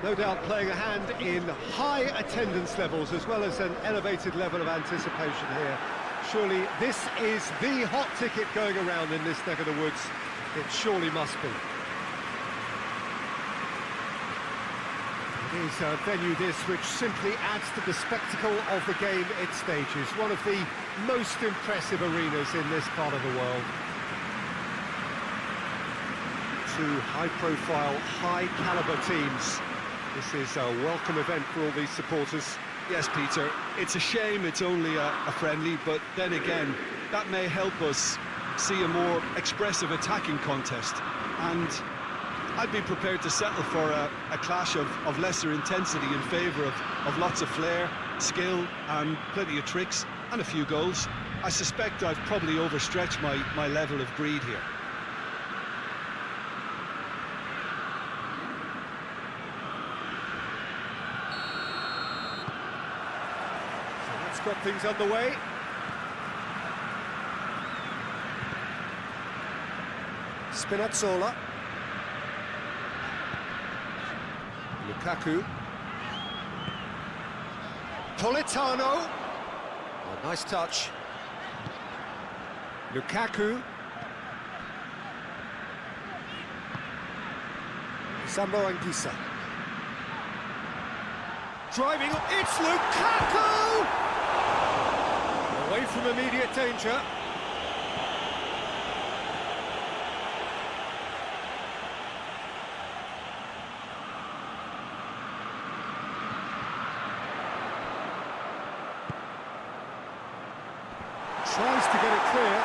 No doubt playing a hand in high attendance levels as well as an elevated level of anticipation here. Surely this is the hot ticket going around in this neck of the woods. It surely must be. It is a venue this which simply adds to the spectacle of the game it stages. One of the most impressive arenas in this part of the world. Two high-profile, high-caliber teams. This is a welcome event for all these supporters. Yes, Peter, it's a shame it's only a friendly, but then again, that may help us see a more expressive attacking contest. And I'd be prepared to settle for a clash of lesser intensity in favour of lots of flair, skill, and plenty of tricks, and a few goals. I suspect I've probably overstretched my level of greed here. Got things underway. Spinazzola. Lukaku. Politano. Oh, nice touch. Lukaku. Sambo Anguissa. Driving, it's Lukaku! Away from immediate danger. Tries to get it clear.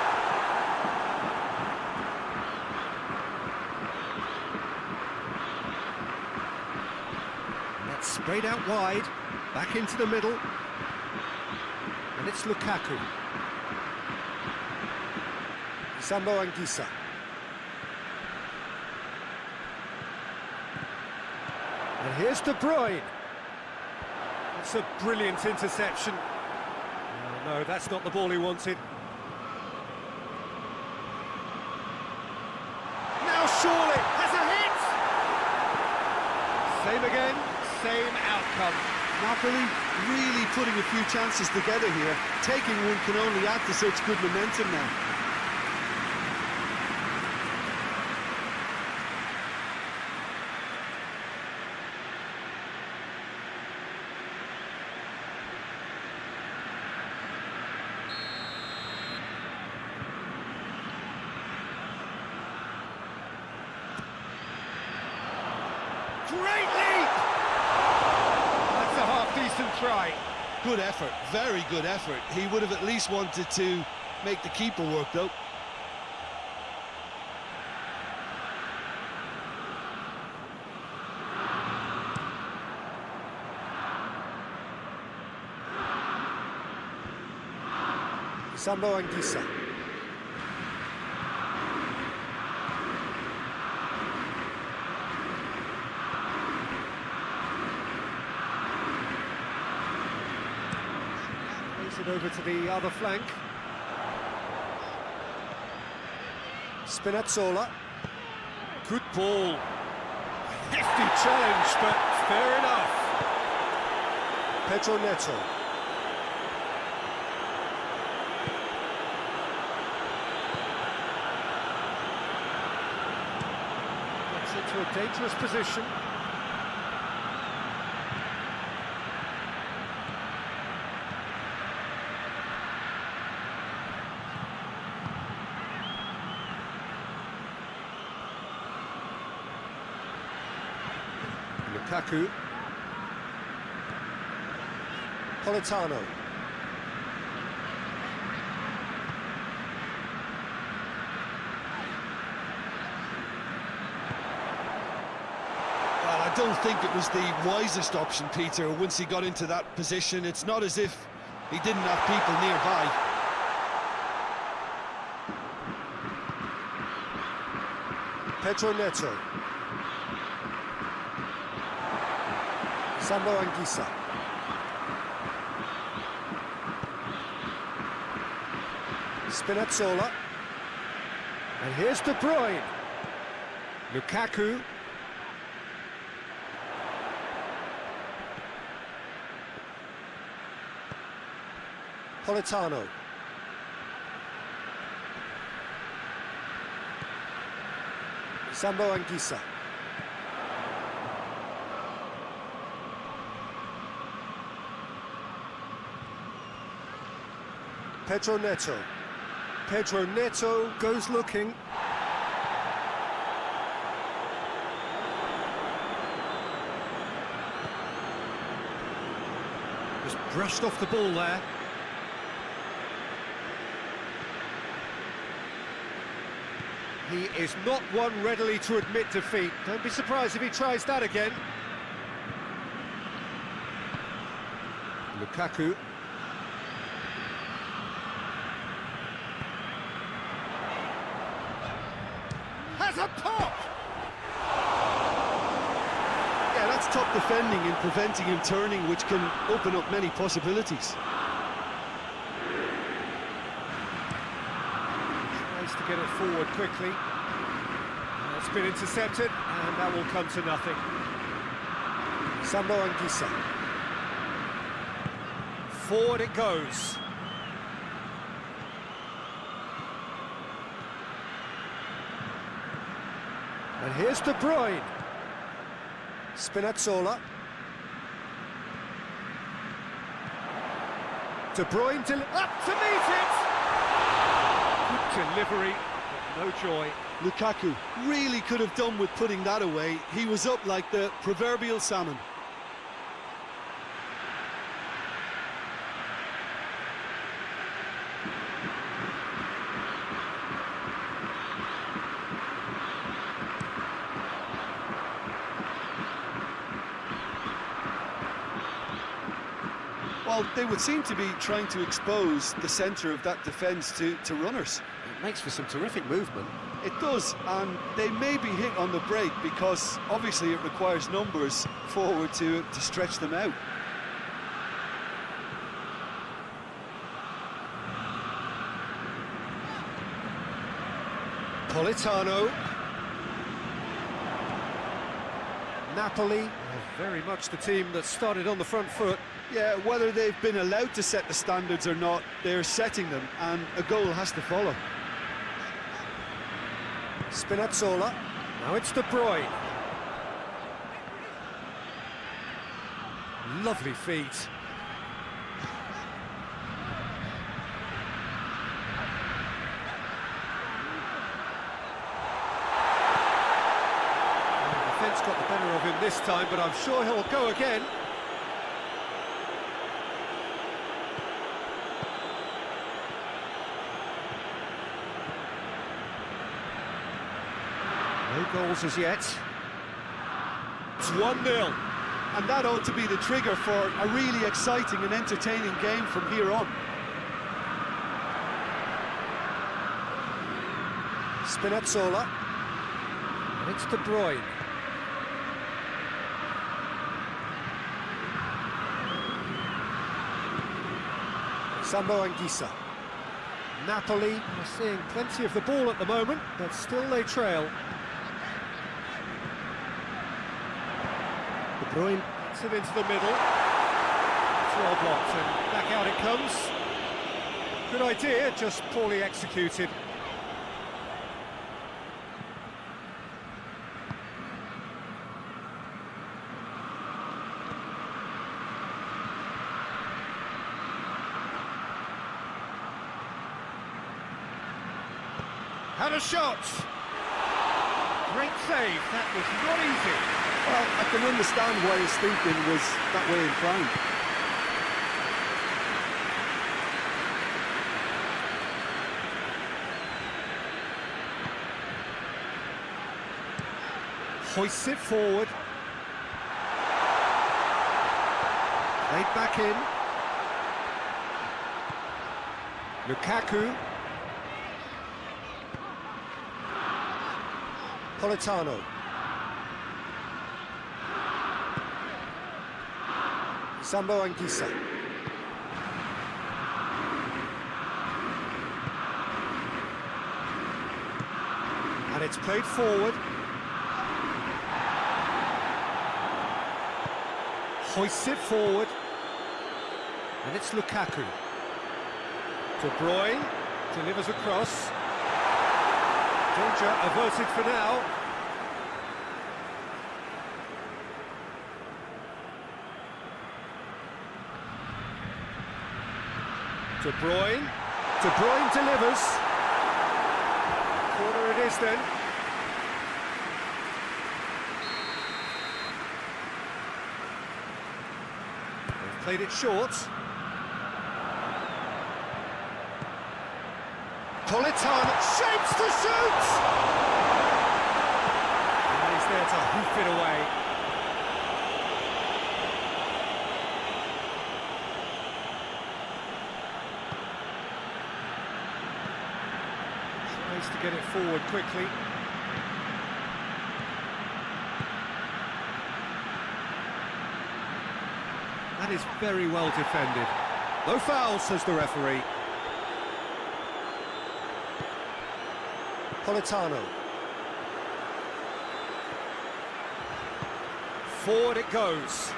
And that's sprayed out wide, back into the middle. And it's Lukaku. Sambo Anguissa. And here's De Bruyne. It's a brilliant interception. Oh, no, that's not the ball he wanted. Now surely has a hit! Same again, same outcome. Napoli really putting a few chances together here. Taking one can only add to such good momentum now. Great leap! That's a half-decent try. Good effort, very good effort. He would have at least wanted to make the keeper work, though. Sambo Anguissa. It over to the other flank. Spinazzola. Good ball. Hefty challenge, but fair enough. Pedro Neto. Gets into a dangerous position. Lukaku. Politano. Well, I don't think it was the wisest option, Peter, once he got into that position. It's not as if he didn't have people nearby. Pedro Neto. Sambo Anguissa. Spinazzola. And here's De Bruyne. Lukaku. Politano. Sambo Anguissa. Pedro Neto. Pedro Neto goes looking. Just brushed off the ball there. He is not one readily to admit defeat. Don't be surprised if he tries that again. Lukaku. Has a pop! Yeah, that's top defending and preventing him turning, which can open up many possibilities. Tries to get it forward quickly. It's been intercepted, and that will come to nothing. Sambo Anguissa. Forward it goes. And here's De Bruyne. Spinazzola. De Bruyne up to meet it! Good delivery, but no joy. Lukaku really could have done with putting that away. He was up like the proverbial salmon. Well, they would seem to be trying to expose the centre of that defence to runners. It makes for some terrific movement. It does, and they may be hit on the break because obviously it requires numbers forward to stretch them out. Politano. Napoli, very much the team that started on the front foot. Yeah, whether they've been allowed to set the standards or not, they're setting them, and a goal has to follow. Spinazzola. Now it's De Bruyne. Lovely feet. The defence got the better of him this time, but I'm sure he'll go again. No goals as yet. It's 1-0. And that ought to be the trigger for a really exciting and entertaining game from here on. Spinazzola. And it's De Bruyne. Sambo Anguissa. Napoli are seeing plenty of the ball at the moment, but still they trail. De Bruyne gets it into the middle. It's well blocked, and back out it comes. Good idea, just poorly executed. Had a shot! Great save, that was not easy. Well, I can understand why his thinking was that way inclined. Hoists it forward. Played back in. Lukaku. Politano. Sambo Anguissa. And it's played forward. Hoists it forward. And it's Lukaku. De Bruyne delivers across. Danger averted for now. De Bruyne. De Bruyne delivers. Corner it is then. They've played it short. Politano shapes to shoot! And he's there to hoof it away. Tries to get it forward quickly. That is very well defended. No foul, says the referee. Politano. Forward it goes.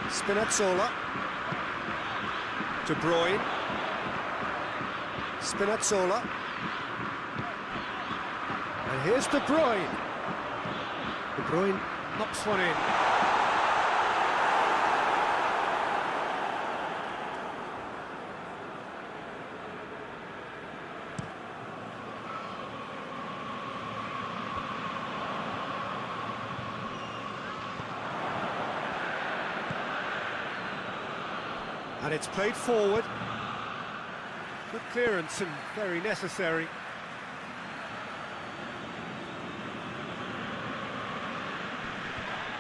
Spinazzola. De Bruyne. Spinazzola. And here's De Bruyne. De Bruyne knocks one in. And it's played forward. Good clearance and very necessary.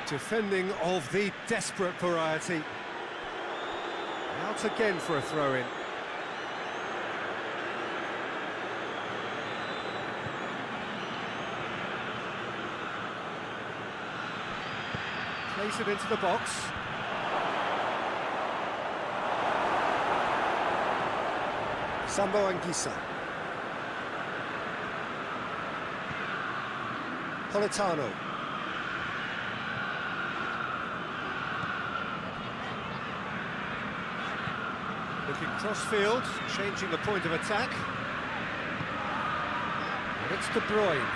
Defending of the desperate variety. Out again for a throw-in. Place it into the box. Sambo Anguissa. Politano. Looking cross-field, changing the point of attack. And it's De Bruyne.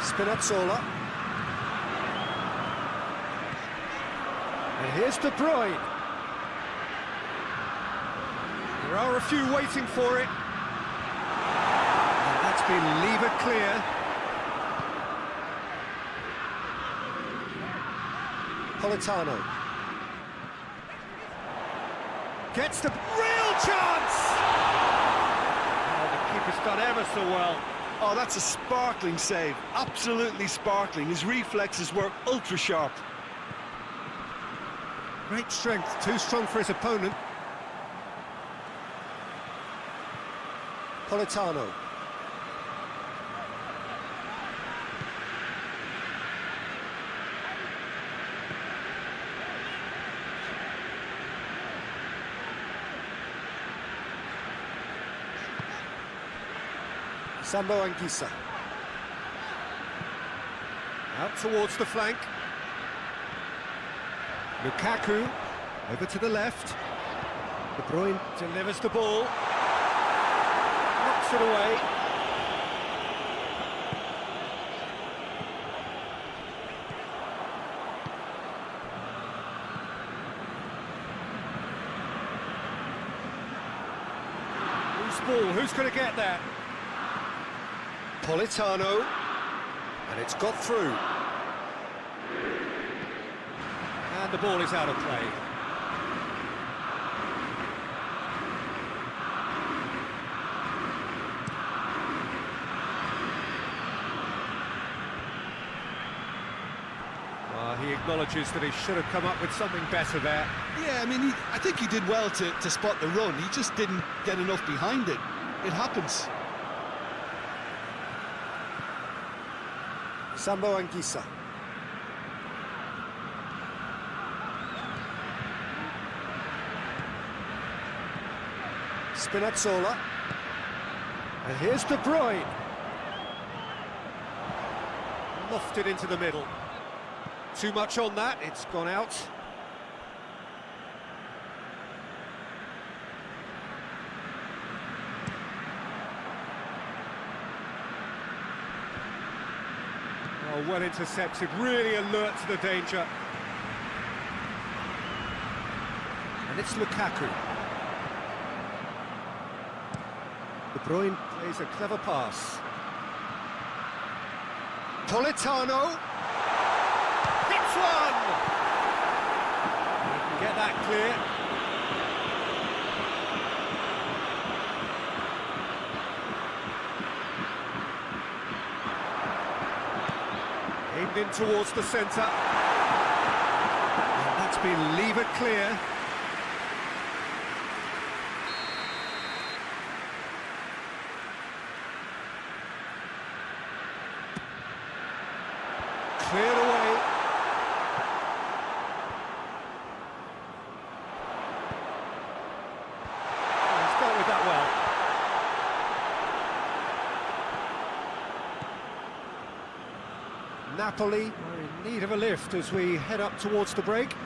Spinazzola. And here's De Bruyne. There are a few waiting for it. And that's been levered clear. Politano. Gets the real chance! Oh, the keeper's done ever so well. Oh, that's a sparkling save. Absolutely sparkling. His reflexes were ultra-sharp. Great strength, too strong for his opponent. Politano. Sambo Anguissa. Out towards the flank. Lukaku over to the left. De Bruyne delivers the ball. Knocks it away. Who's ball? Who's going to get that? Politano, and it's got through. And the ball is out of play. Well, he acknowledges that he should have come up with something better there. Yeah, I mean, I think he did well to spot the run. He just didn't get enough behind it. It happens. Sambo Anguissa. Spinazzola. And here's De Bruyne. lofted into the middle. Too much on that, it's gone out. Oh, well intercepted, really alert to the danger. And it's Lukaku. De Bruyne plays a clever pass. Politano. Hits one! He can get that clear. Aimed in towards the centre. And that's been levered clear. Cleared away. He's dealt with that well. Napoli are in need of a lift as we head up towards the break.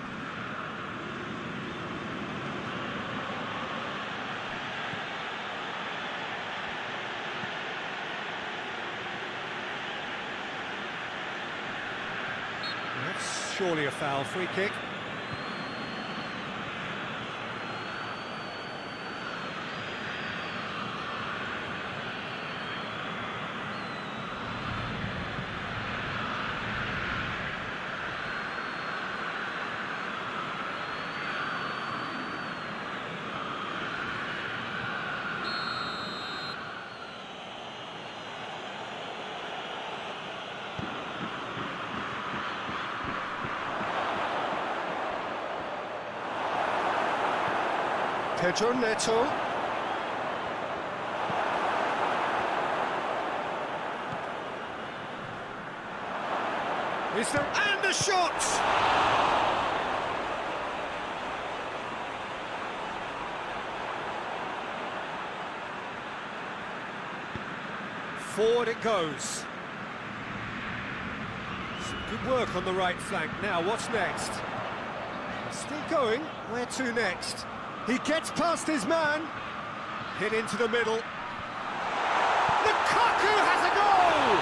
That's surely a foul, free kick. Pedro Neto. Is there, and the shot! Forward it goes. Some good work on the right flank. Now, what's next? Still going. Where to next? He gets past his man. Hit into the middle. Lukaku has a goal!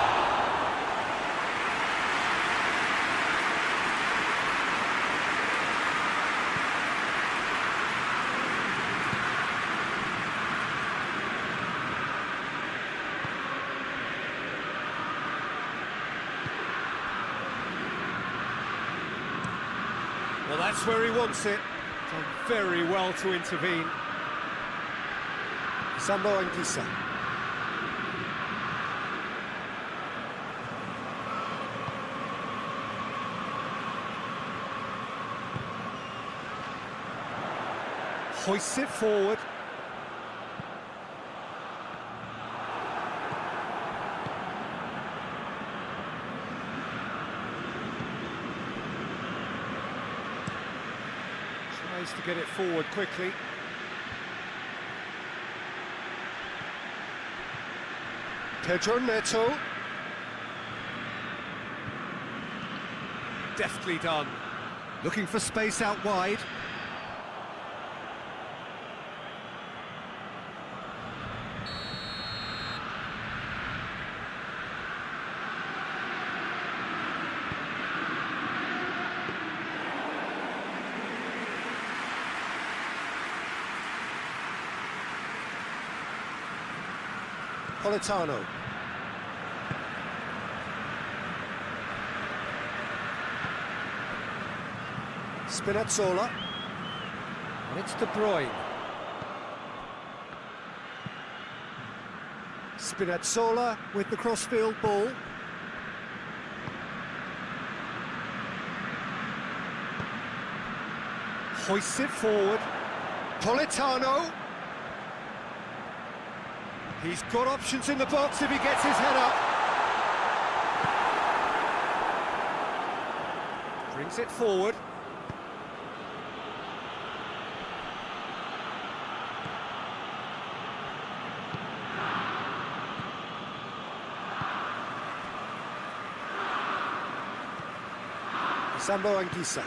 Well, that's where he wants it. Done very well to intervene. Sambo and Kisa. Hoists it forward. Tries to get it forward quickly. Pedro Neto. Deftly done. Looking for space out wide. Politano. Spinazzola. And it's De Bruyne. Spinazzola with the crossfield ball. Hoists it forward. Politano. He's got options in the box if he gets his head up. Brings it forward. Sambo Anguissa.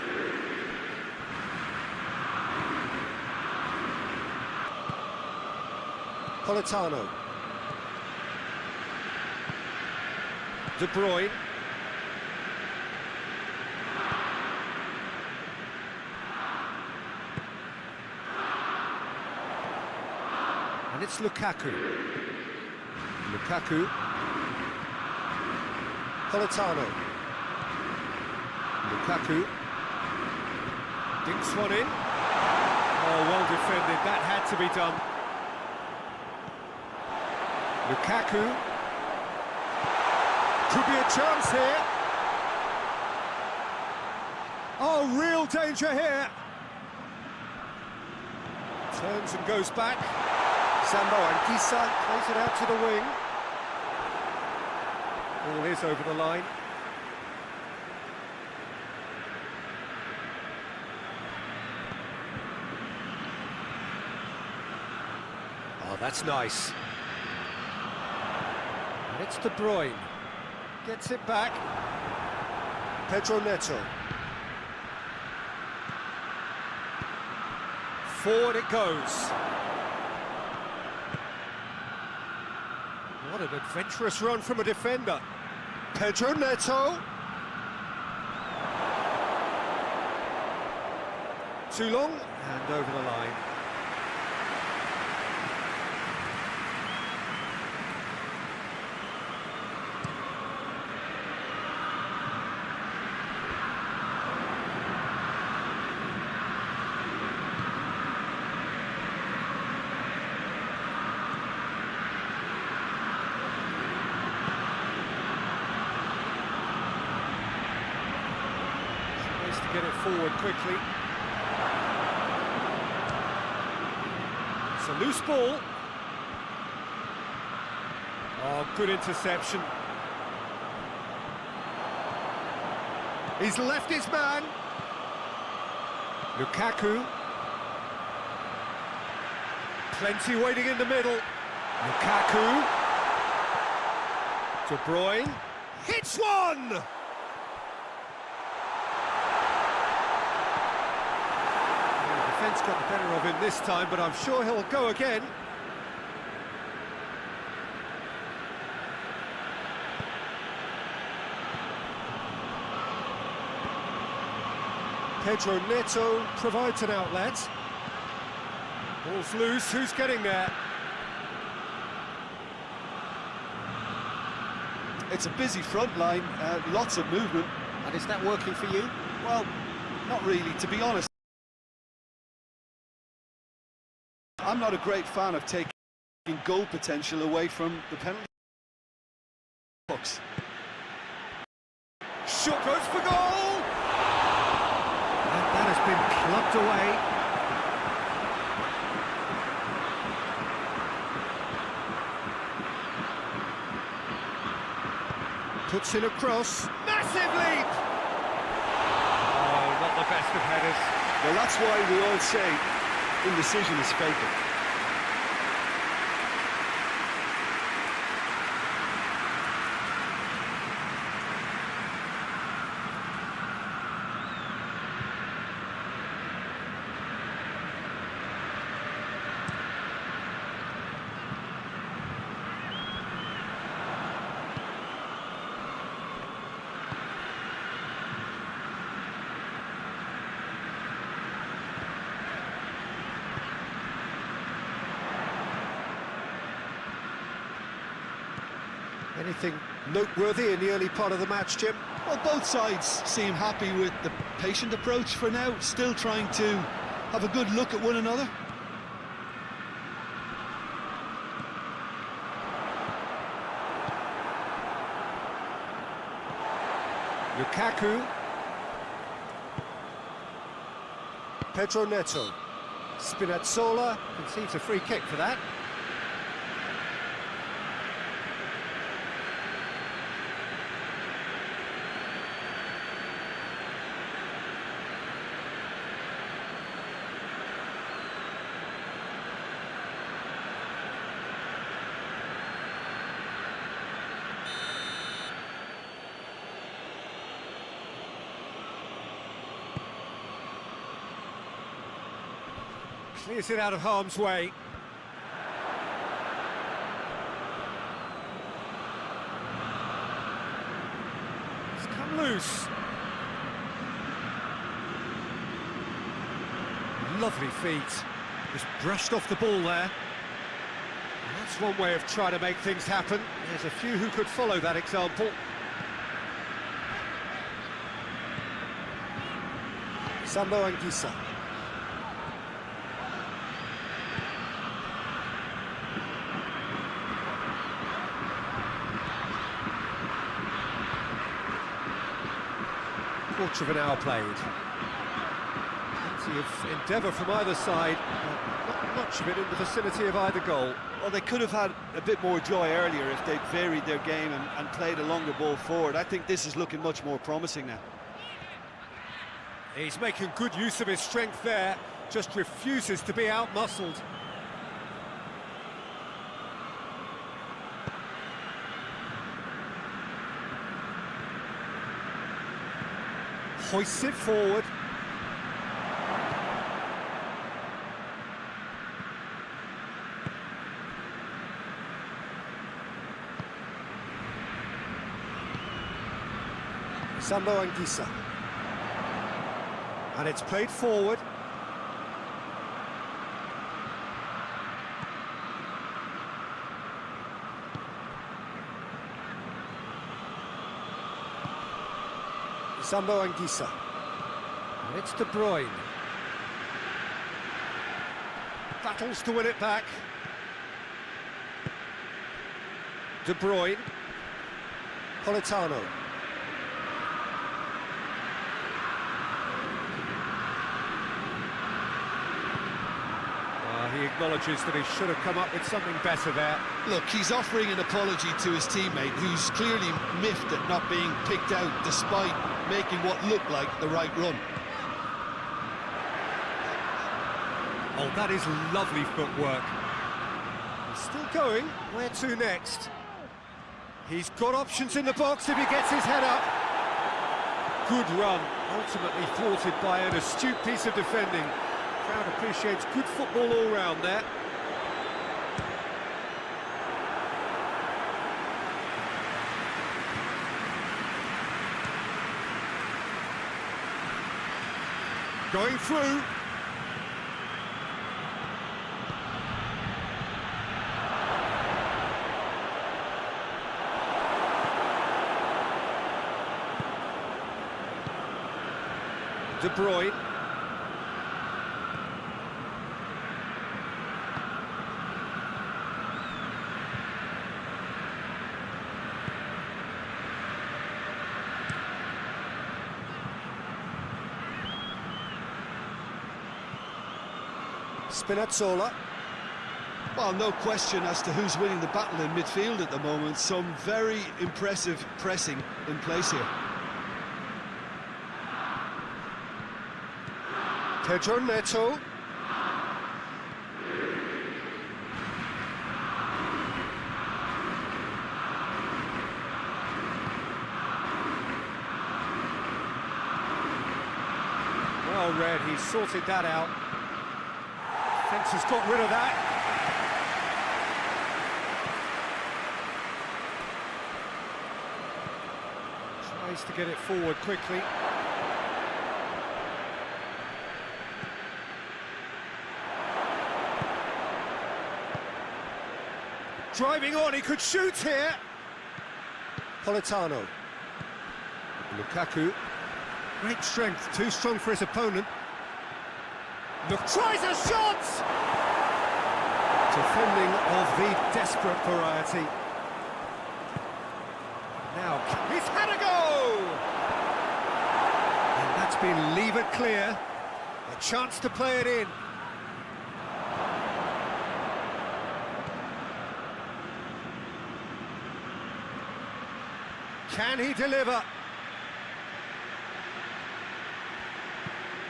Politano. De Bruyne. And it's Lukaku. Lukaku. Politano. Lukaku. Dinks one in. Oh, well defended. That had to be done. Lukaku. Could be a chance here. Oh, real danger here. Turns and goes back. Sambo Anguissa plays it out to the wing. Ball is over the line. Oh, that's nice. And it's De Bruyne. Gets it back. Pedro Neto. Forward it goes. What an adventurous run from a defender. Pedro Neto. Too long, and over the line. To get it forward quickly. It's a loose ball. Oh, good interception. He's left his man. Lukaku. Plenty waiting in the middle. Lukaku. De Bruyne. Hits one! Defence got the better of him this time, but I'm sure he'll go again. Pedro Neto provides an outlet. Ball's loose, who's getting there? It's a busy front line, lots of movement. And is that working for you? Well, not really, to be honest. I'm not a great fan of taking goal potential away from the penalty box. Shot goes for goal! And that has been plucked away. Puts in a cross. Massive leap! Oh, not the best of headers. Well, that's why we all say indecision is fatal. Anything noteworthy in the early part of the match, Jim? Well, both sides seem happy with the patient approach for now, still trying to have a good look at one another. Lukaku. Pedro Neto. Spinazzola concedes a free kick for that. Clears it out of harm's way. It's come loose. Lovely feet. Just brushed off the ball there. That's one way of trying to make things happen. There's a few who could follow that example. Sambo Anguissa. Quarter of an hour played. Plenty of endeavour from either side, but not much of it in the vicinity of either goal. Well, they could have had a bit more joy earlier if they'd varied their game and played a longer ball forward. I think this is looking much more promising now. He's making good use of his strength there, just refuses to be out-muscled. Hoists it forward. Sambo Anguissa. And it's played forward. Sambo Anguissa. And it's De Bruyne. Battles to win it back. De Bruyne. Politano. He acknowledges that he should have come up with something better there. Look, he's offering an apology to his teammate, who's clearly miffed at not being picked out despite making what looked like the right run. Oh, that is lovely footwork. He's still going. Where to next? He's got options in the box if he gets his head up. Good run, ultimately thwarted by an astute piece of defending. Crowd appreciates good football all round there. Going through. De Bruyne. Spinazzola. Well, no question as to who's winning the battle in midfield at the moment. Some very impressive pressing in place here. Pedro Neto. Well read, he sorted that out. Fence has got rid of that. Tries to get it forward quickly. Driving on, he could shoot here. Politano. Lukaku. Great strength, too strong for his opponent. Look, tries a shot! Defending of the desperate variety. Now, he's had a go! And that's been levered clear. A chance to play it in. Can he deliver?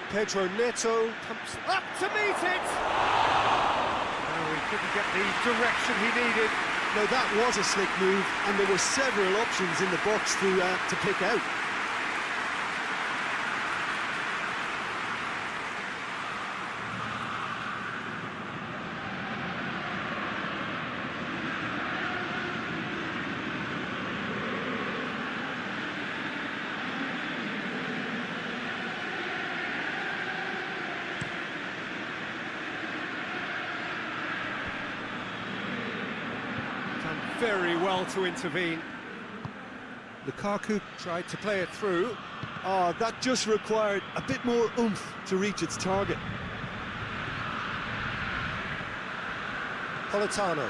Pedro Neto comes up to meet it! No, he couldn't get the direction he needed. No, that was a slick move, and there were several options in the box to pick out. very well to intervene. Lukaku. Tried to play it through. Oh, that just required a bit more oomph to reach its target. Politano.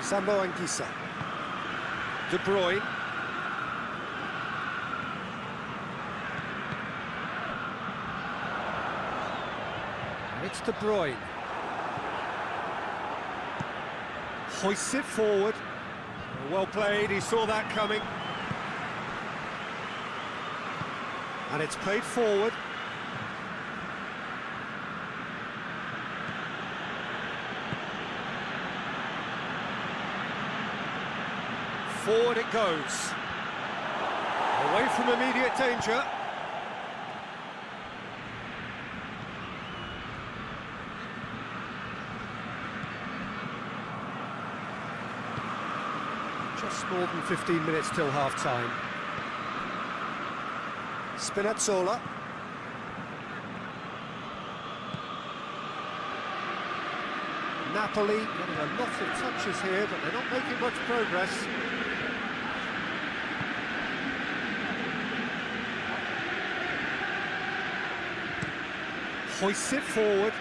Sambo Anguissa. De Bruyne. It's De Bruyne. Hoists it forward. Well played, he saw that coming. And it's played forward. Forward it goes. Away from immediate danger. Just more than 15 minutes till half-time. Spinazzola. Napoli getting a lot of touches here, but they're not making much progress. Hoists it forward.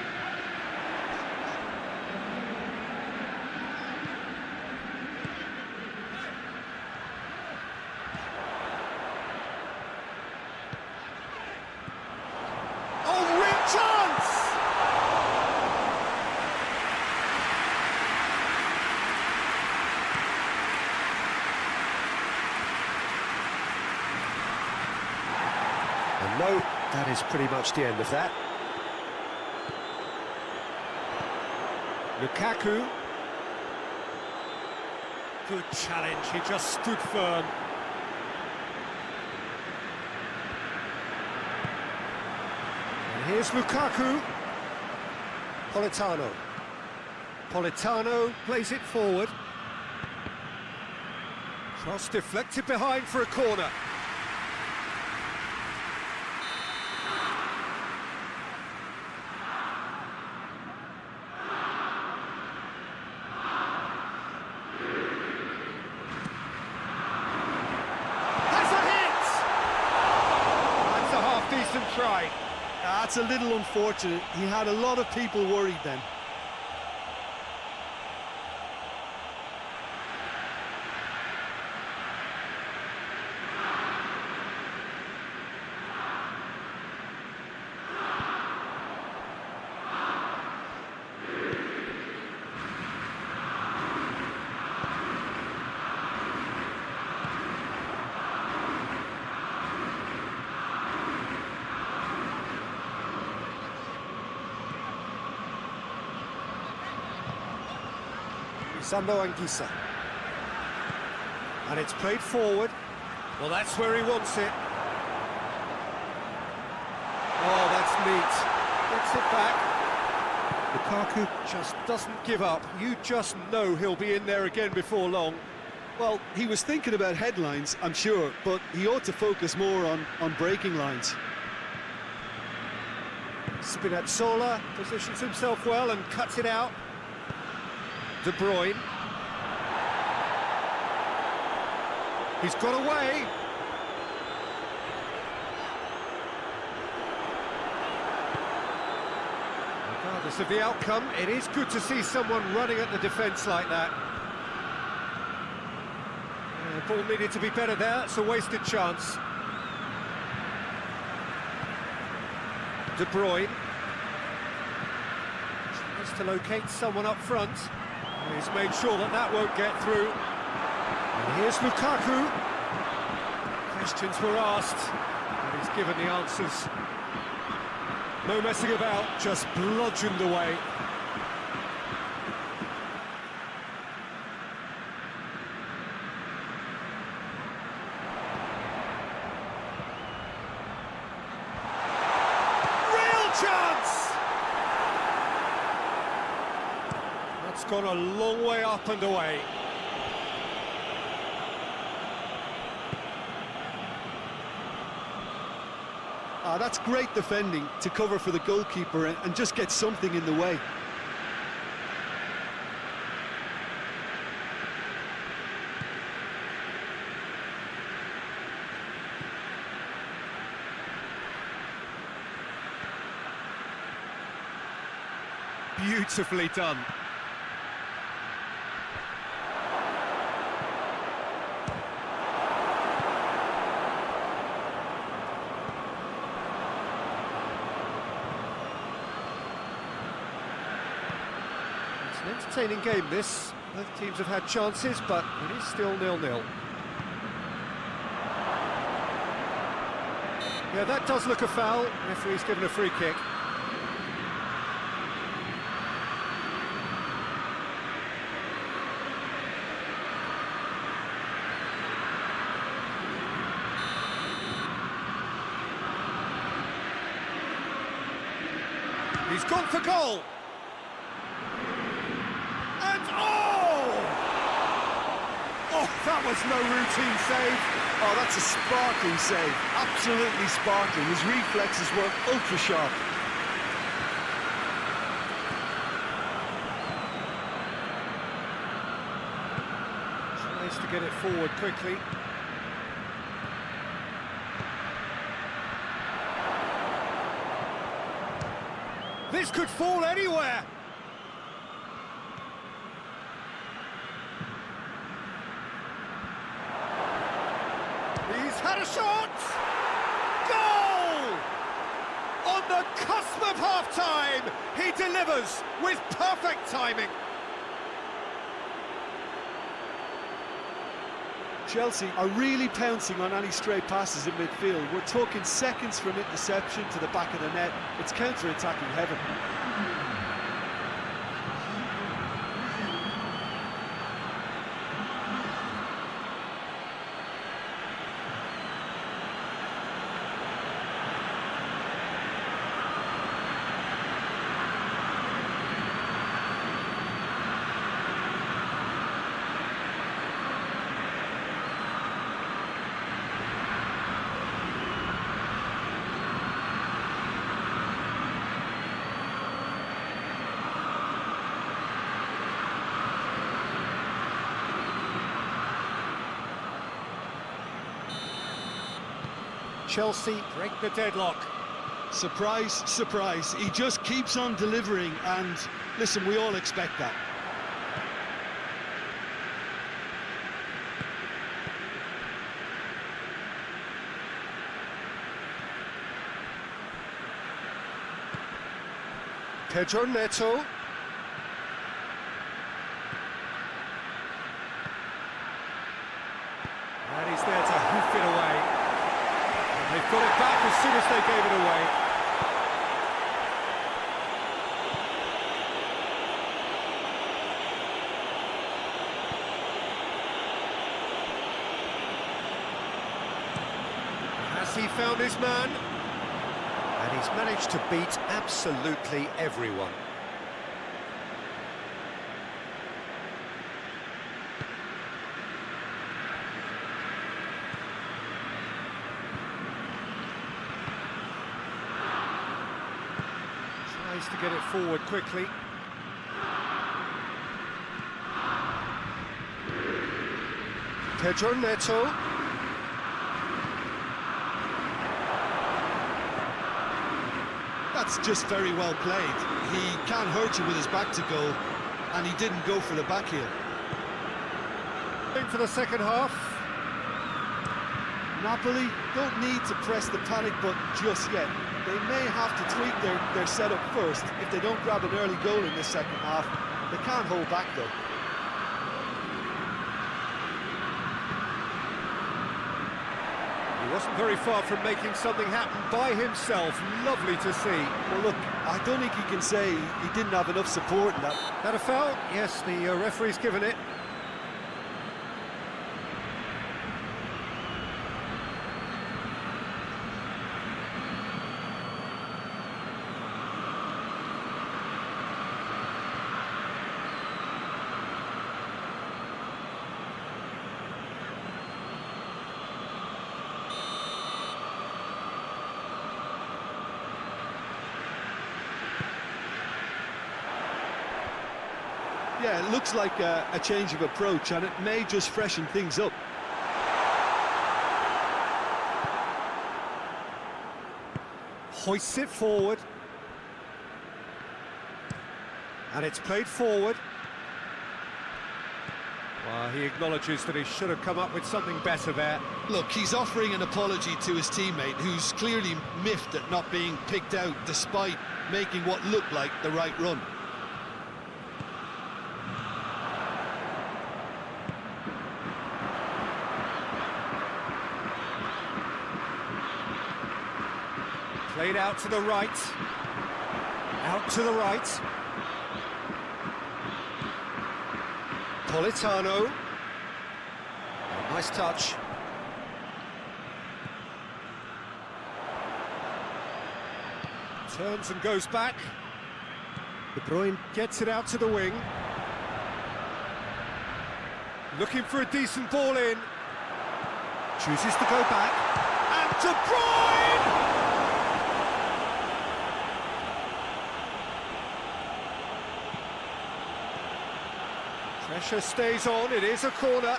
Oh, real chance! And no, that is pretty much the end of that. Lukaku. Good challenge, he just stood firm. And here's Lukaku. Politano. Politano plays it forward. Cross deflected behind for a corner. Decent try. That's a little unfortunate. He had a lot of people worried then. Sambo Anguissa. And it's played forward. Well, that's where he wants it. Oh, that's neat. Gets it back. Lukaku just doesn't give up. You just know he'll be in there again before long. Well, he was thinking about headlines, I'm sure, but he ought to focus more on breaking lines. Spinazzola positions himself well and cuts it out. De Bruyne. He's got away. Regardless of the outcome, it is good to see someone running at the defence like that. The ball needed to be better there, it's a wasted chance. De Bruyne tries to locate someone up front. He's made sure that that won't get through. And here's Lukaku. Questions were asked, and he's given the answers. No messing about, just bludgeoned away. Real chance! That's gone a long way up and away. That's great defending to cover for the goalkeeper and just get something in the way. Beautifully done. It's an entertaining game, this. Both teams have had chances, but it is still 0-0. Yeah, that does look a foul. Referee's given a free kick. He's gone for goal. And oh, that was no routine save. Oh, that's a sparkling save. Absolutely sparkling. His reflexes were ultra sharp. Tries to get it forward quickly. This could fall anywhere. He's had a shot! Goal! On the cusp of half-time, he delivers with perfect timing. Chelsea are really pouncing on any stray passes in midfield. We're talking seconds from interception to the back of the net. It's counter-attacking heaven. Chelsea break the deadlock. Surprise, surprise. He just keeps on delivering, and listen, we all expect that. Pedro Neto. And he's there to hoof it away. And they've got it back as soon as they gave it away. Has he found his man? And he's managed to beat absolutely everyone. Tries to get it forward quickly. Pedro Neto. That's just very well played. He can't hurt you with his back to goal, and he didn't go for the back heel. For the second half. Napoli don't need to press the panic button just yet. They may have to tweak their setup first if they don't grab an early goal in this second half. They can't hold back though. He wasn't very far from making something happen by himself. Lovely to see. Well, look, I don't think he can say he didn't have enough support in that. That a foul? Yes, the referee's given it. Yeah, it looks like a change of approach, and it may just freshen things up. Hoists it forward. And it's played forward. Well, he acknowledges that he should have come up with something better there. Look, he's offering an apology to his teammate, who's clearly miffed at not being picked out despite making what looked like the right run. Played out to the right. Out to the right. Politano. Oh, nice touch. Turns and goes back. De Bruyne gets it out to the wing. Looking for a decent ball in. Chooses to go back. And De Bruyne! Pressure stays on, it is a corner.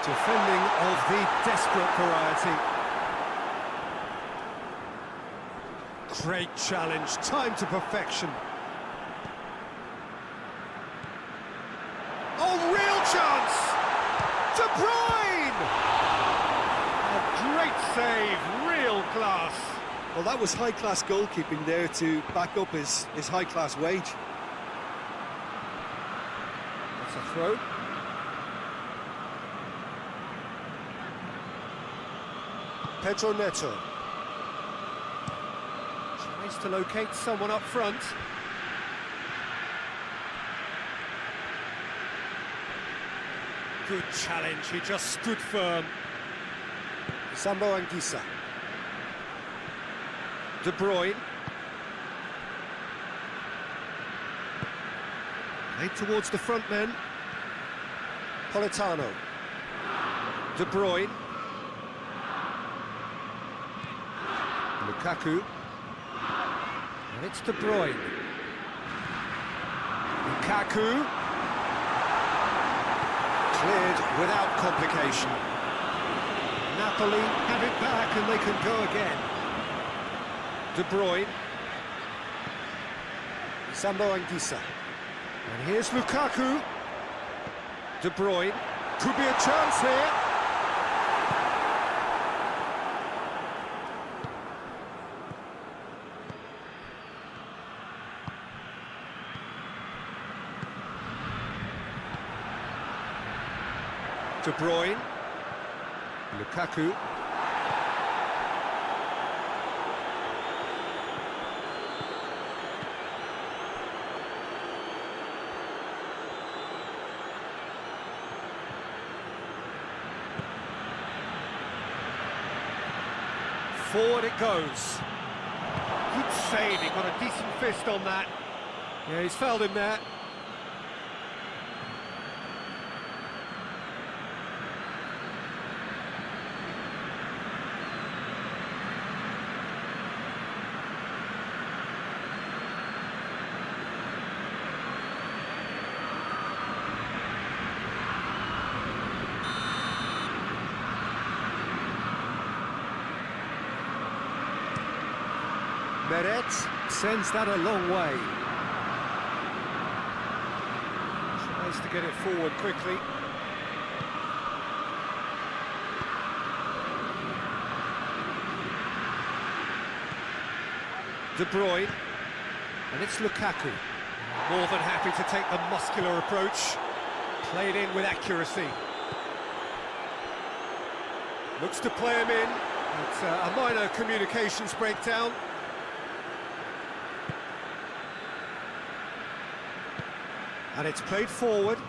Defending of the desperate variety. Great challenge, time to perfection. Oh, real chance! De Bruyne! Great save, real class. Well, that was high-class goalkeeping there to back up his high-class wage. That's a throw. Pedro Neto. Tries to locate someone up front. Good challenge, he just stood firm. Sambo Anguissa. De Bruyne. Played towards the front men. Politano. De Bruyne. Lukaku. And it's De Bruyne. Lukaku. Cleared without complication. Napoli have it back and they can go again. De Bruyne. Sambo Anguissa. And here's Lukaku. De Bruyne. Could be a chance here. De Bruyne. Lukaku. Forward it goes. Good save, he got a decent fist on that. Yeah, he's fouled him there. Meret sends that a long way. Tries to get it forward quickly. De Bruyne, and it's Lukaku. More than happy to take the muscular approach. Played in with accuracy. Looks to play him in. It's a minor communications breakdown. And it's played forward. He's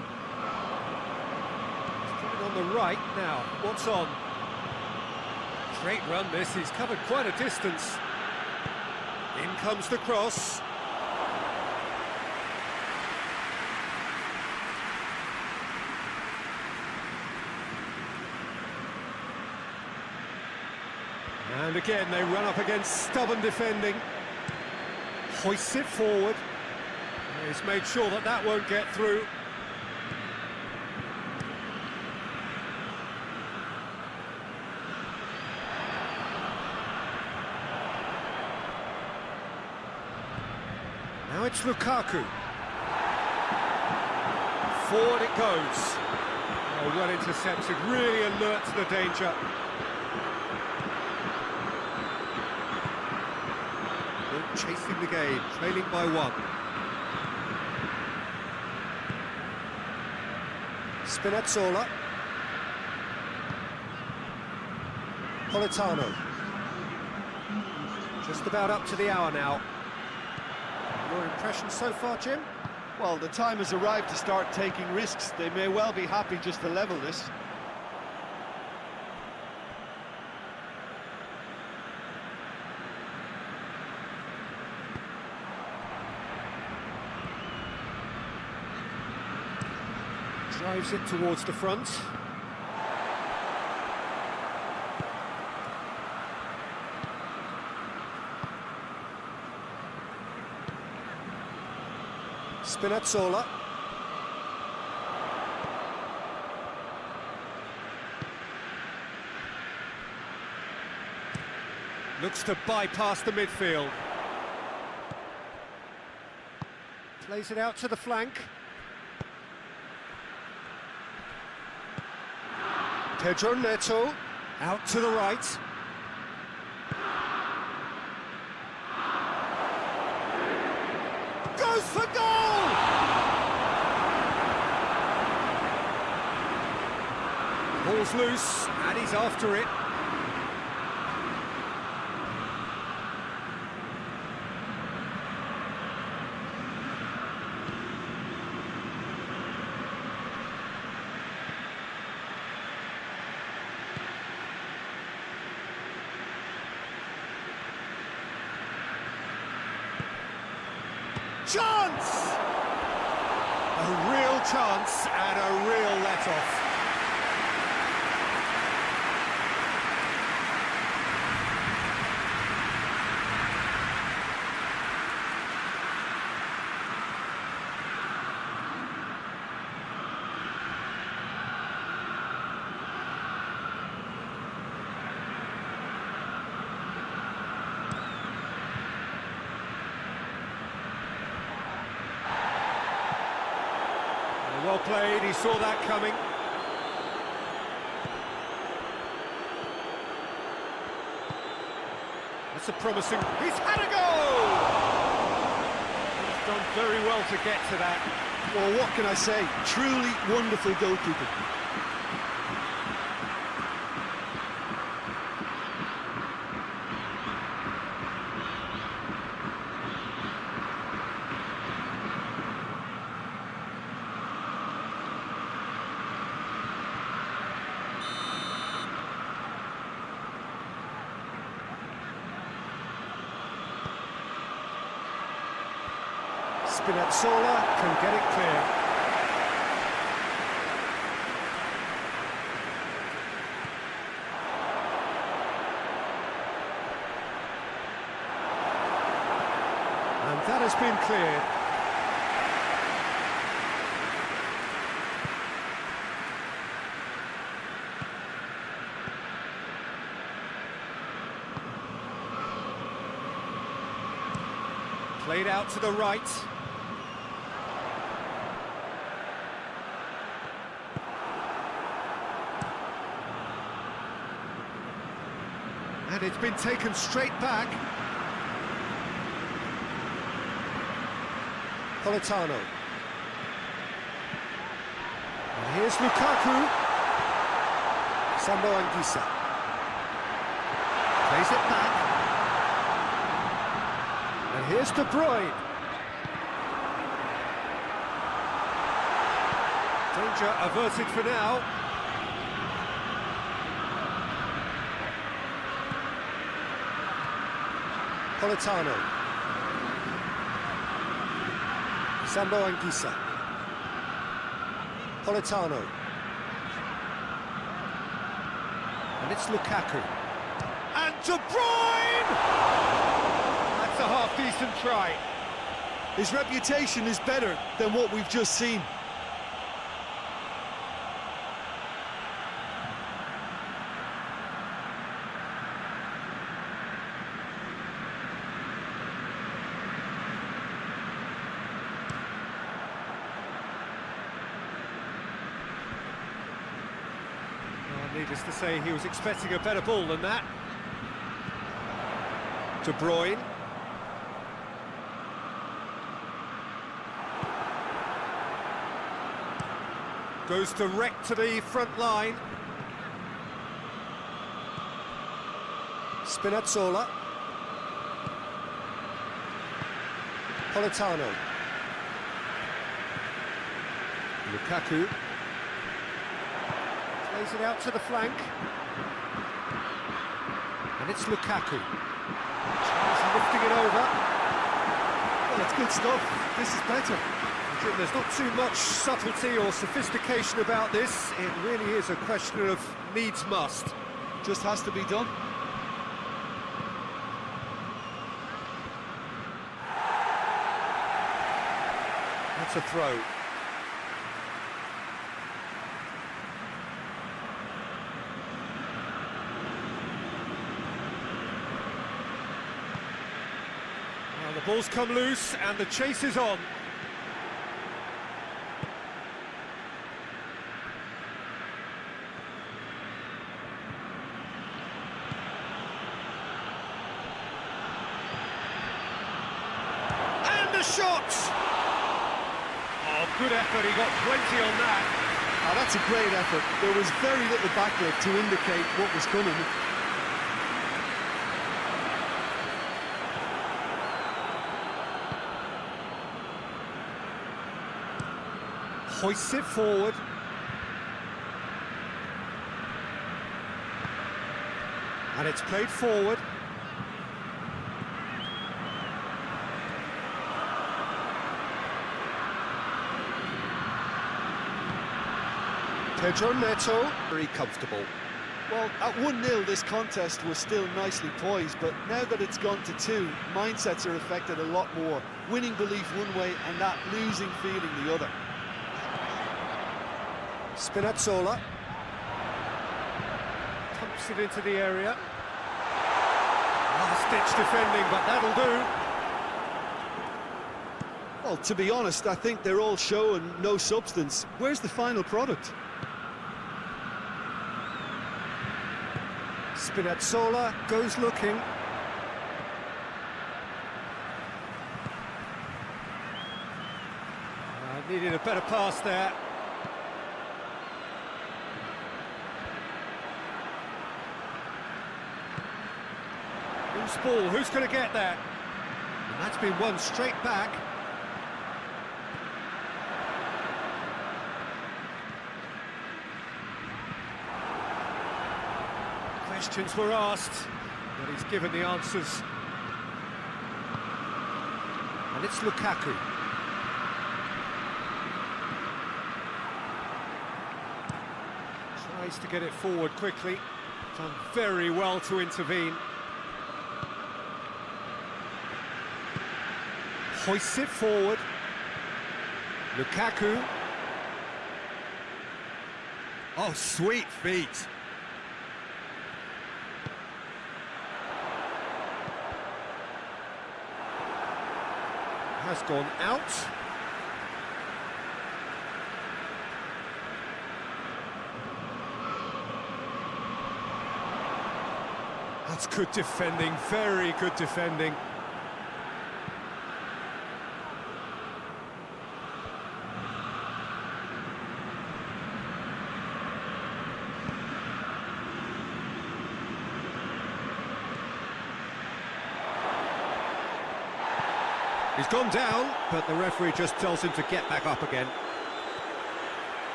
coming on the right now. What's on? Great run this, he's covered quite a distance. In comes the cross. And again, they run up against stubborn defending. Hoists it forward. He's made sure that that won't get through. it's Lukaku. Forward it goes. Oh, well intercepted, really alert to the danger. Chasing the game, trailing by 1. Spinazzola. Politano. Just about up to the hour now. Your impression so far, Jim? Well, the time has arrived to start taking risks. They may well be happy just to level this. Drives it towards the front. Spinazzola. Looks to bypass the midfield. Plays it out to the flank. Pedro Neto, out to the right. Goes for goal! Ball's loose, and he's after it. Chance! A real chance and a real let-off. Well played, he saw that coming. That's a promising... He's had a goal! He's done very well to get to that. Well, what can I say? Truly wonderful goalkeeping. Spinazzola can get it clear. And that has been cleared. Played out to the right. And it's been taken straight back. Politano. And here's Lukaku. Sambo Anguissa. Plays it back. And here's De Bruyne. Danger averted for now. Politano. Sambo Anguissa. Politano. And it's Lukaku. And De Bruyne! That's a half-decent try. His reputation is better than what we've just seen. Needless to say, he was expecting a better ball than that. De Bruyne. Goes direct to the front line. Spinazzola. Politano. Lukaku. Plays it out to the flank. And it's Lukaku. He's lifting it over. Well, it's good stuff. This is better. There's not too much subtlety or sophistication about this. It really is a question of needs must. Just has to be done. That's a throw. Well, the ball's come loose and the chase is on. And the shot! Oh, good effort, he got plenty on that. Oh, that's a great effort. There was very little backlift to indicate what was coming. Hoists it forward. And it's played forward. Pedro Neto, very comfortable. Well, at 1-0 this contest was still nicely poised, but now that it's gone to 2, mindsets are affected a lot more. Winning belief one way and that losing feeling the other. Spinazzola. Pumps it into the area. Last-ditch defending, but that'll do. Well, to be honest, I think they're all show and no substance. Where's the final product? Spinazzola goes looking. Needed a better pass there. Loose ball, who's going to get that? And that's been won straight back. Questions were asked, but he's given the answers. And it's Lukaku. Tries to get it forward quickly. Done very well to intervene. Hoists it forward. Lukaku. Oh, sweet feet. Has gone out. That's good defending, very good defending. He's gone down, but the referee just tells him to get back up again.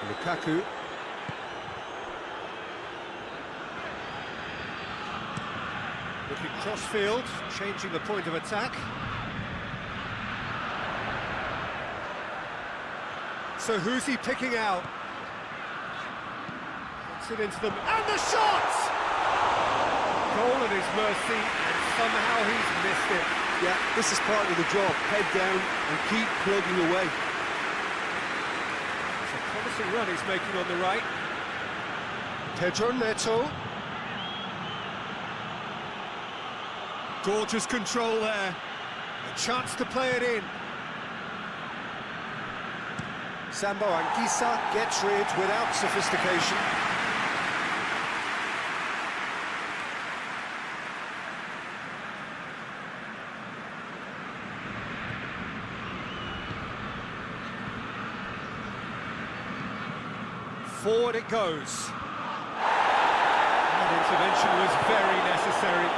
Lukaku. Looking cross-field, changing the point of attack. So who's he picking out? Puts it into them, and the shot! Goal at his mercy, and somehow he's missed it. Yeah, this is part of the job. Head down and keep plugging away. It's a promising run he's making on the right. Pedro Neto. Gorgeous control there. A chance to play it in. Sambo Anguissa gets rid without sophistication. Forward it goes. That intervention was very necessary.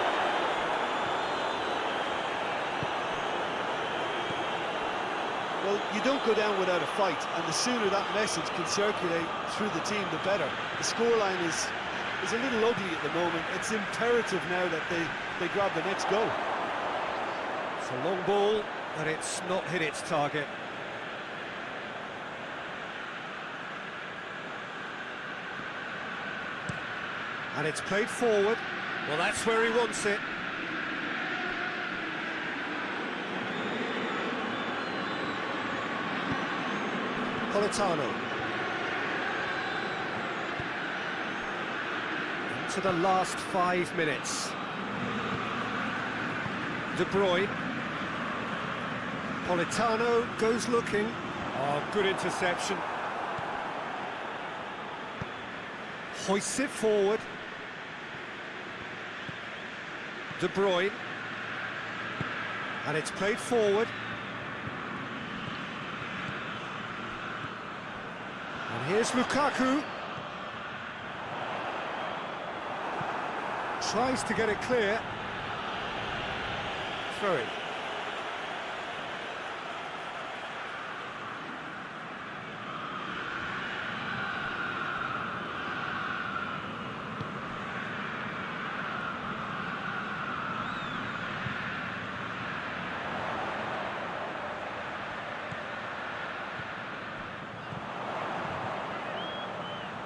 Well, you don't go down without a fight, and the sooner that message can circulate through the team, the better. The scoreline is a little ugly at the moment. It's imperative now that they grab the next goal. It's a long ball, but it's not hit its target. And it's played forward. Well, that's where he wants it. Politano. Into the last 5 minutes. De Bruyne. Politano goes looking. Oh, good interception. Hoists it forward. De Bruyne. And it's played forward. And here's Lukaku. Tries to get it clear. Throw it.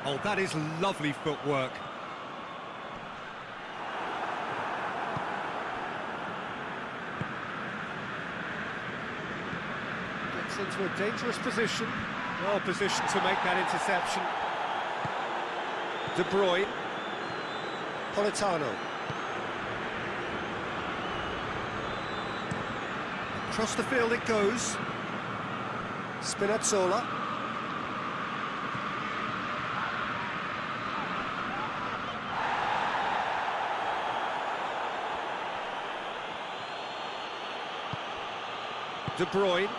Oh, that is lovely footwork. Gets into a dangerous position. Well positioned to make that interception. De Bruyne. Politano. Across the field it goes. Spinazzola. De Bruyne.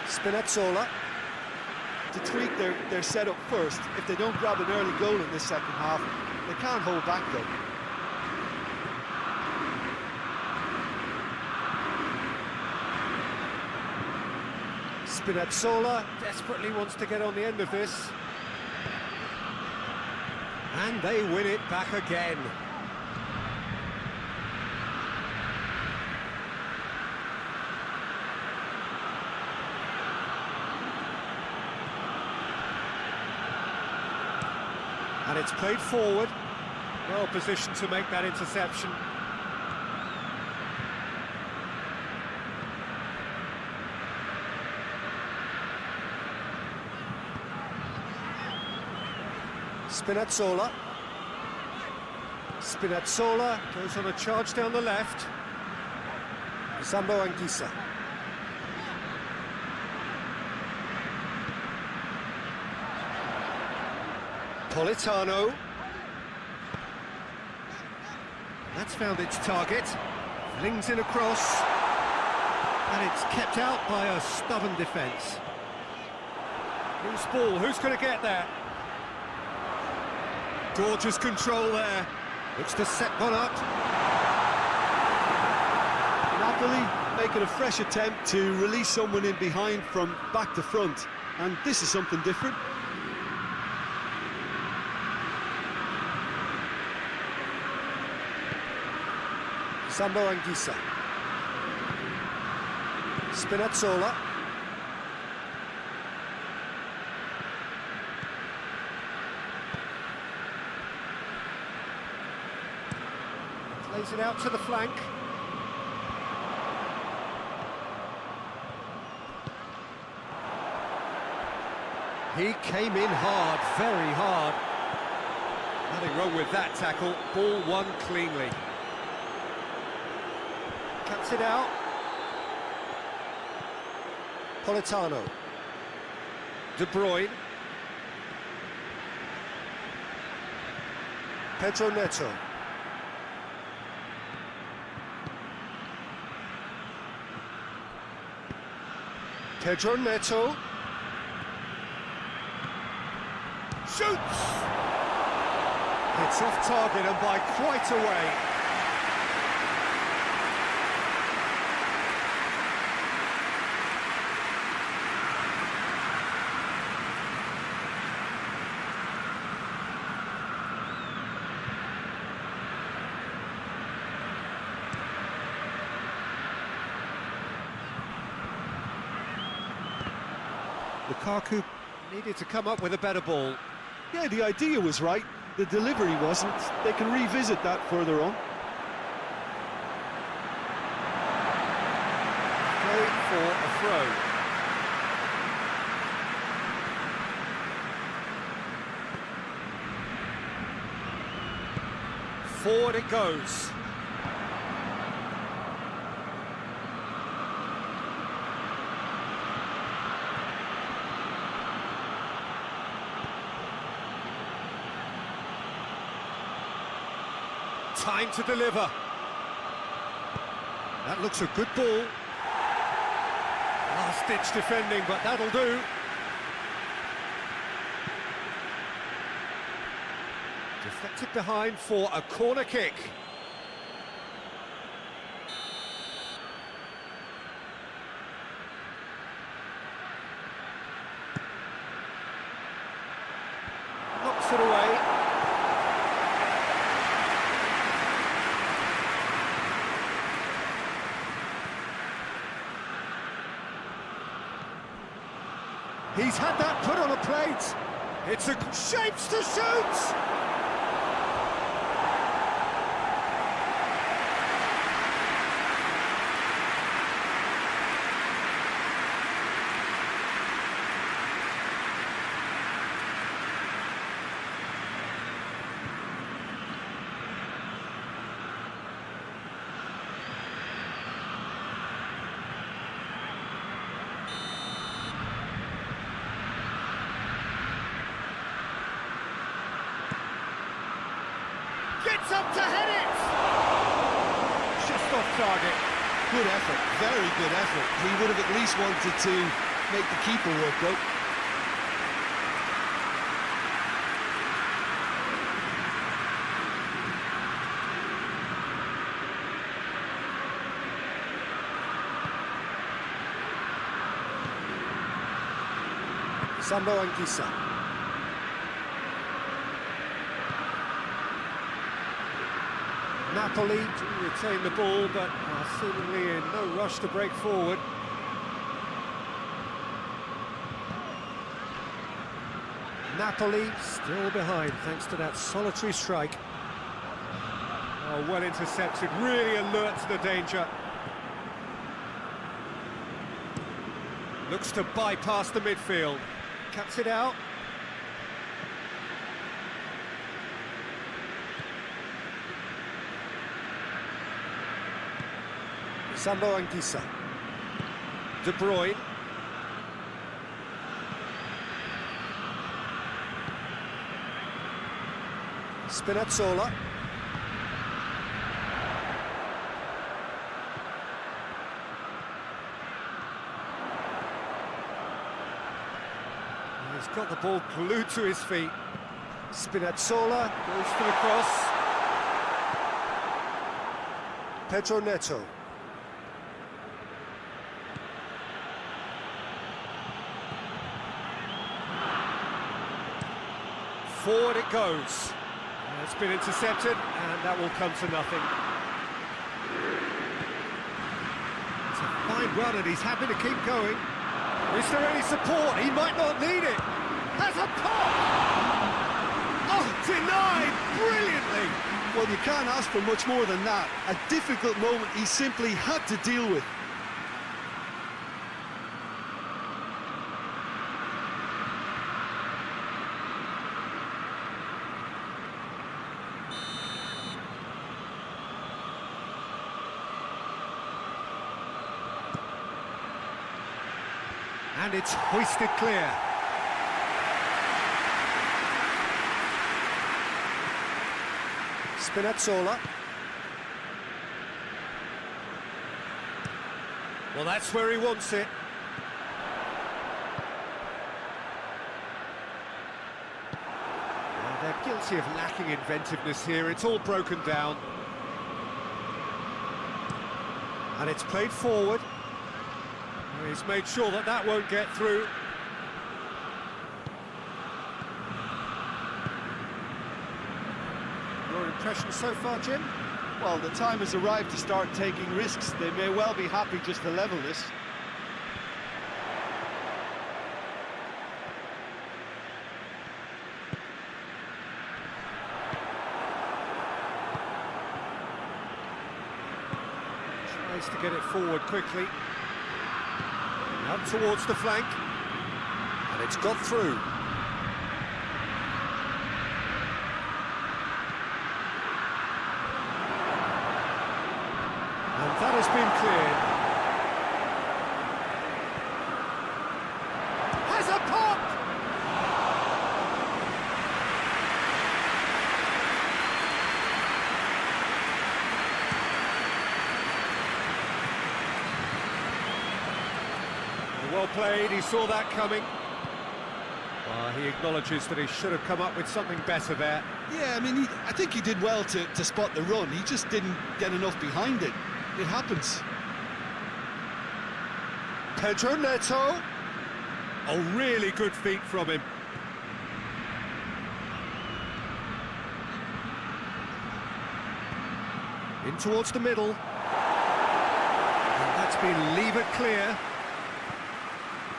Spinazzola. To tweak their setup first. If they don't grab an early goal in this second half, they can't hold back though. Spinazzola desperately wants to get on the end of this. And they win it back again. And it's played forward. Well positioned to make that interception. Spinazzola. Spinazzola goes on a charge down the left. Sambo Anguissa. Politano. That's found its target. Flings in across. And it's kept out by a stubborn defence. Loose ball, who's going to get there? Gorgeous control there. Looks to set one up. Napoli making a fresh attempt to release someone in behind from back to front. And this is something different. Sambo Anguissa. Spinazzola. Plays it out to the flank. He came in hard, very hard. Nothing wrong with that tackle. Ball won cleanly. Cuts it out. Politano. De Bruyne. Pedro Neto. Pedro Neto. Shoots! It's off target and by quite a way. Lukaku needed to come up with a better ball. Yeah, the idea was right, the delivery wasn't. They can revisit that further on. Play for a throw. Forward it goes. Time to deliver. That looks a good ball. Last-ditch defending, but that'll do. Deflected behind for a corner kick. Knocks it away. He's had that put on a plate. It's a shapes to shoot. Gets up to head it! Just off target. Good effort, very good effort. He would have at least wanted to make the keeper work though. Sambo Anguissa. Napoli do retain the ball, but are seemingly in no rush to break forward. Napoli still behind, thanks to that solitary strike. Oh, well intercepted, really alert to the danger. Looks to bypass the midfield. Cuts it out. Sambo Anguissa. De Bruyne. Spinazzola. He's got the ball glued to his feet. Spinazzola goes for the cross. Pedro Neto. Forward it goes. It's been intercepted, and that will come to nothing. It's a fine run, and he's happy to keep going. Is there any support? He might not need it. Has a pop! Oh, denied brilliantly! Well, you can't ask for much more than that. A difficult moment he simply had to deal with. And it's hoisted clear. Spinazzola. Well, that's where he wants it. Well, they're guilty of lacking inventiveness here. It's all broken down. And it's played forward. He's made sure that that won't get through. Your impression so far, Jim? Well, the time has arrived to start taking risks. They may well be happy just to level this. Tries to get it forward quickly. Up towards the flank. And it's got through. And that has been cleared. Has a pop! Well played, he saw that coming. He acknowledges that he should have come up with something better there. Yeah, I mean, I think he did well to spot the run. He just didn't get enough behind it. It happens. Pedro Neto. Oh, really good feet from him. In towards the middle. And that's been levered clear.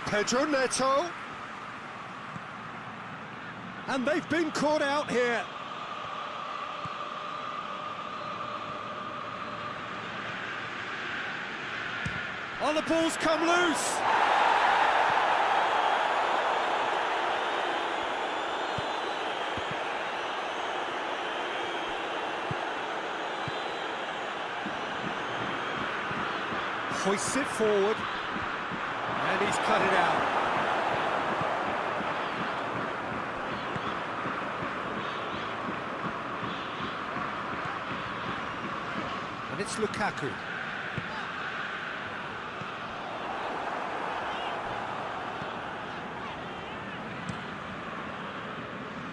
Pedro Neto. And they've been caught out here. Oh, the ball's come loose. Hoists it forward. And he's cut it out. And it's Lukaku.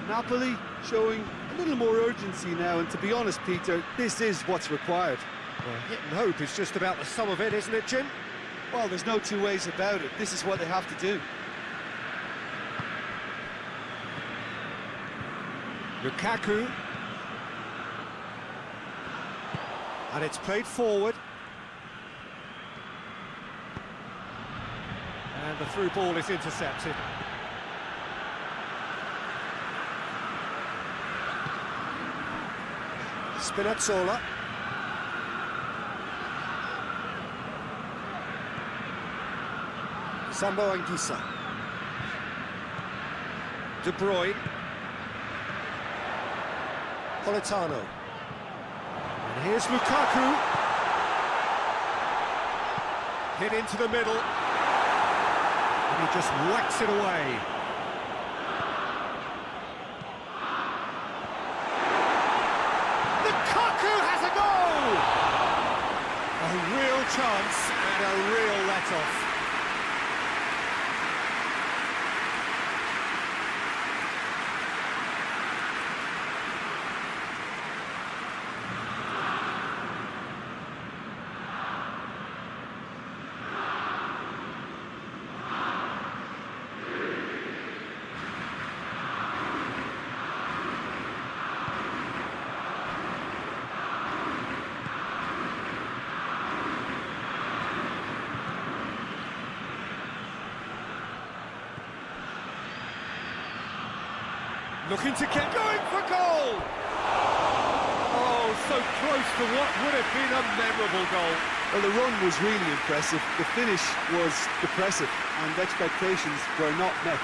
Napoli showing a little more urgency now, and to be honest, Peter, this is what's required. Well, hit and hope is just about the sum of it, isn't it, Jim? Well, there's no two ways about it. This is what they have to do. Lukaku. And it's played forward. And the through ball is intercepted. Spinazzola. Sambo Anguissa. De Bruyne. Politano. And here's Lukaku. Hit into the middle. And he just whacks it away. Lukaku has a goal! A real chance and a real let-off. Looking to get going for goal! Oh, so close to what would have been a memorable goal. Well, the run was really impressive. The finish was depressive, and expectations were not met.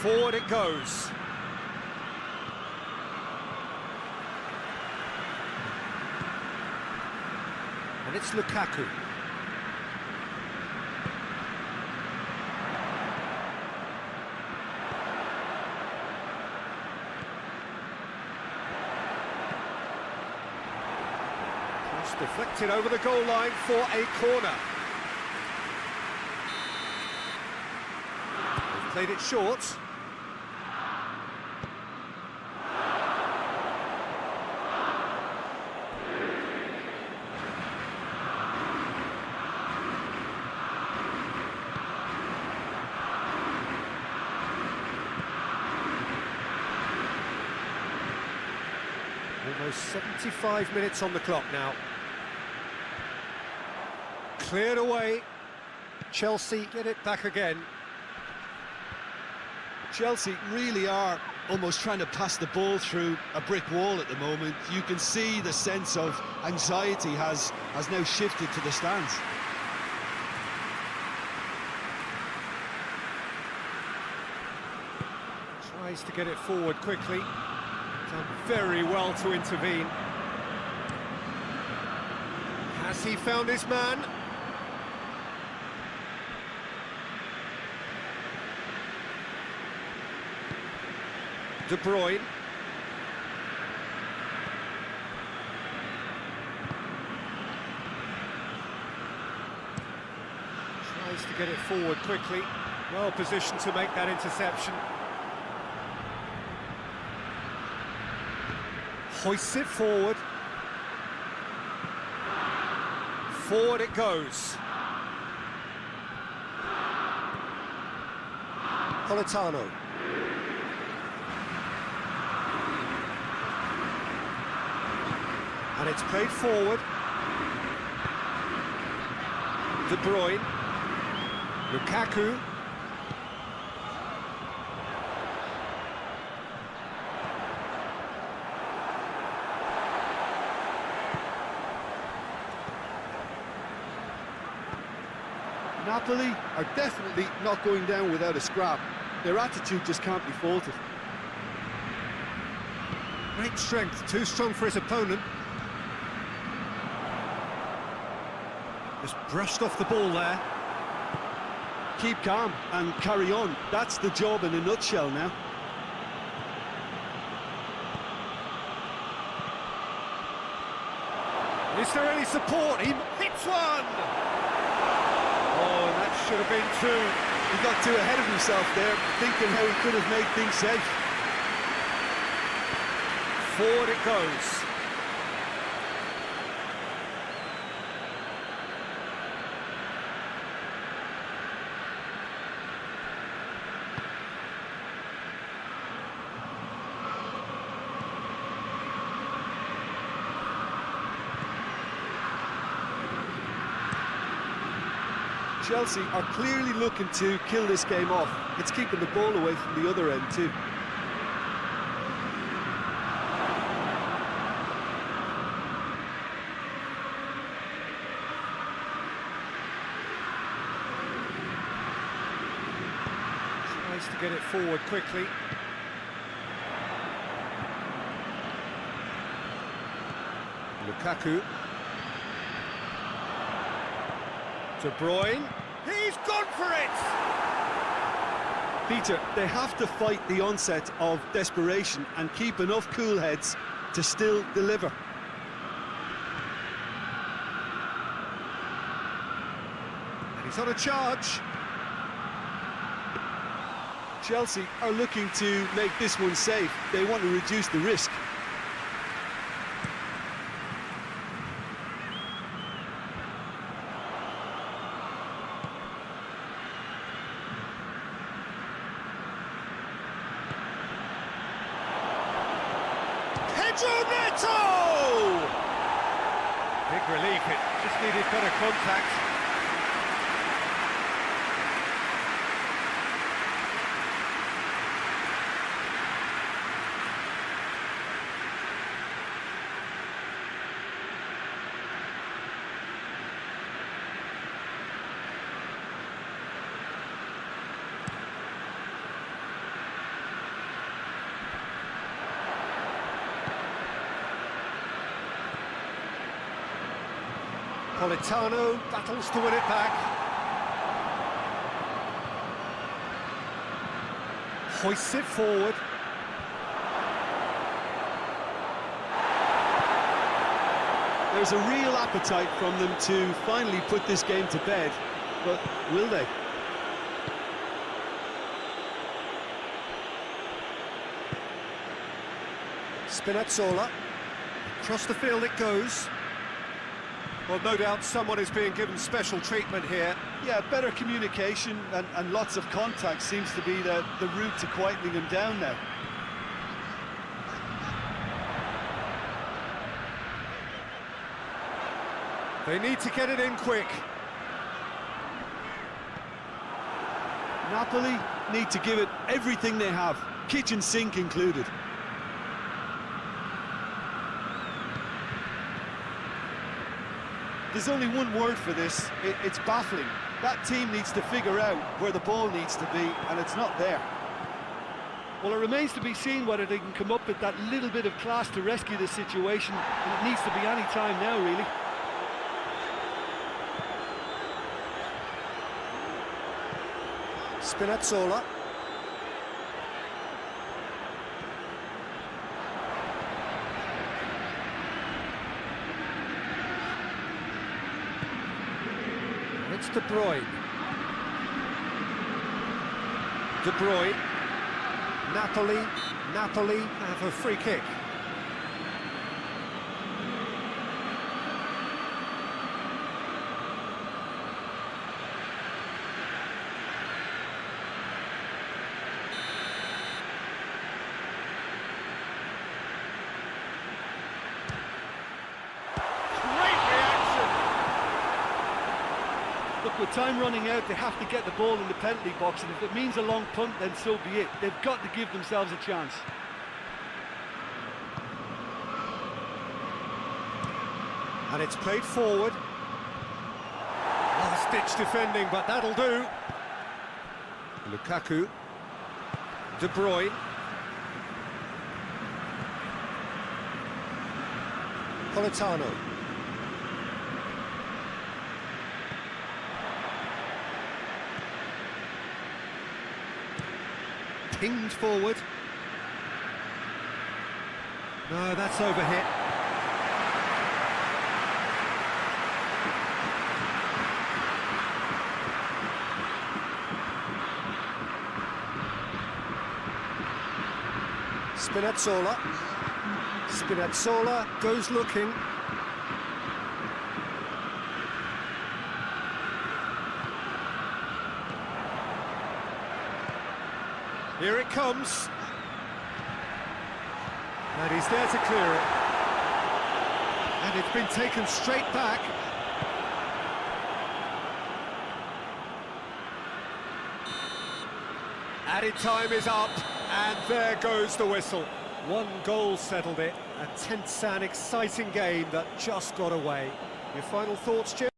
Forward it goes. And it's Lukaku. Cross deflected over the goal line for a corner. They've played it short. Almost 75 minutes on the clock now. Cleared away. Chelsea get it back again. Chelsea really are almost trying to pass the ball through a brick wall at the moment. You can see the sense of anxiety has now shifted to the stands. Tries to get it forward quickly. Done very well to intervene. Has he found his man? De Bruyne. Tries to get it forward quickly. Well positioned to make that interception. Hoists it forward. Forward it goes. Politano. And it's played forward. De Bruyne. Lukaku. Napoli are definitely not going down without a scrap. Their attitude just can't be faulted. Great strength, too strong for his opponent. Just brushed off the ball there. Keep calm and carry on. That's the job in a nutshell now. Is there any support? He hits one! Oh, that should have been two. He got too ahead of himself there, thinking how he could have made things safe. Forward it goes. Chelsea are clearly looking to kill this game off. It's keeping the ball away from the other end too. Tries to get it forward quickly. Lukaku. De Bruyne. He's gone for it! Peter, they have to fight the onset of desperation and keep enough cool heads to still deliver. And he's on a charge. Chelsea are looking to make this one safe. They want to reduce the risk. Big relief, it just needed better contact. Politano battles to win it back. Hoists it forward. There's a real appetite from them to finally put this game to bed, but will they? Spinazzola. Across the field it goes. Well, no doubt someone is being given special treatment here. Yeah, better communication and lots of contact seems to be the route to quietening them down now. They need to get it in quick. Napoli need to give it everything they have, kitchen sink included. There's only one word for this, it's baffling. That team needs to figure out where the ball needs to be, and it's not there. Well, it remains to be seen whether they can come up with that little bit of class to rescue this situation, and it needs to be any time now, really. Spinazzola. It's De Bruyne. De Bruyne. Napoli have a free kick. Look, with time running out, they have to get the ball in the penalty box, and if it means a long punt, then so be it. They've got to give themselves a chance. And it's played forward. Last-ditch defending, but that'll do. Lukaku. De Bruyne. Politano. Pinged forward. No, that's overhit. Spinazzola. Spinazzola goes looking. Here it comes. And he's there to clear it. And it's been taken straight back. Added time is up, and there goes the whistle. One goal settled it. A tense and exciting game that just got away. Your final thoughts, Jim?